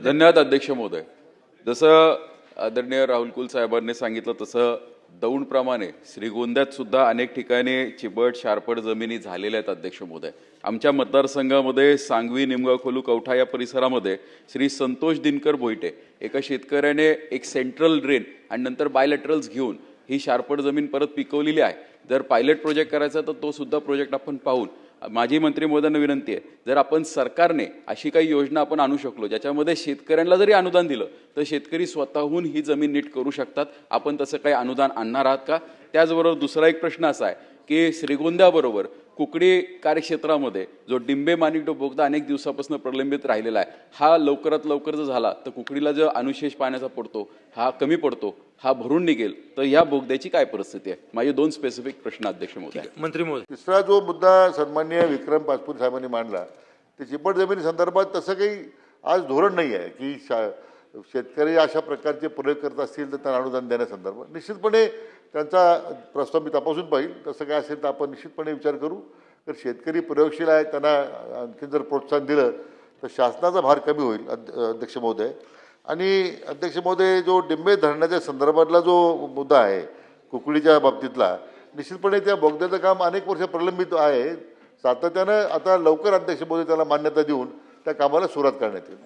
धन्यवाद अध्यक्ष महोदय. जसं आदरणीय राहुल कुल साहेबांनी सांगितलं तसं दौंडप्रमाणे श्रीगोंद्यात सुद्धा अनेक ठिकाणी चिबट शारपट जमिनी झालेल्या आहेत अध्यक्ष महोदय. आमच्या मतदारसंघामध्ये सांगवी, निमगाव, खोलू, कवठा या परिसरामध्ये श्री संतोष दिनकर भोईटे एका शेतकऱ्याने एक सेंट्रल ड्रेन आणि नंतर बायलॅटरल्स घेऊन ही शारपट जमीन परत पिकवलेली आहे. जर पायलट प्रोजेक्ट करायचा तर तो सुद्धा प्रोजेक्ट आपण पाहून माझी मंत्री महोदयांना विनंती आहे, जर आपण सरकारने अशी काही योजना आपण आणू शकलो ज्याच्यामध्ये शेतकऱ्यांना जरी अनुदान दिलं तर शेतकरी स्वतःहून ही जमीन नीट करू शकतात. आपण तसं काही अनुदान आणणार आहात का? त्याचबरोबर दुसरा एक प्रश्न असा आहे की श्रीगोंद्याबरोबर कुकडी कार्यक्षेत्रामध्ये जो डिंबे माणिकडो बोगदा अनेक दिवसापासून प्रलंबित राहिलेला आहे, हा लवकरात लवकर जर झाला तर कुकडीला जो अनुशेष पाण्याचा पडतो हा कमी पडतो, हा भरून निघेल, तर या बोगद्याची काय परिस्थिती आहे? माझे दोन स्पेसिफिक प्रश्न अध्यक्ष महोदय. मंत्री महोदय, तिसरा जो मुद्दा सन्माननीय विक्रम पासपूर साहेबांनी मांडला ते चिपट जमिनी संदर्भात तसं काही आज धोरण नाही आहे की शेतकरी अशा प्रकारचे प्रयोग करत असतील तर त्यांना अनुदान देण्यासंदर्भात निश्चितपणे त्यांचा प्रस्ताव मी तपासून पाहिजे. तसं काय असेल तर आपण निश्चितपणे विचार करू. तर शेतकरी प्रयोगशील आहे, त्यांना आणखी जर प्रोत्साहन दिलं तर शासनाचा भार कमी होईल अध्यक्ष महोदय. आणि अध्यक्ष महोदय, जो डिंबे धरणाच्या संदर्भातला जो मुद्दा आहे कुकडीच्या बाबतीतला, निश्चितपणे त्या बोगद्याचं काम अनेक वर्ष प्रलंबित आहे. सातत्यानं आता लवकर अध्यक्ष महोदय त्याला मान्यता देऊन त्या कामाला सुरुवात करण्यात येईल.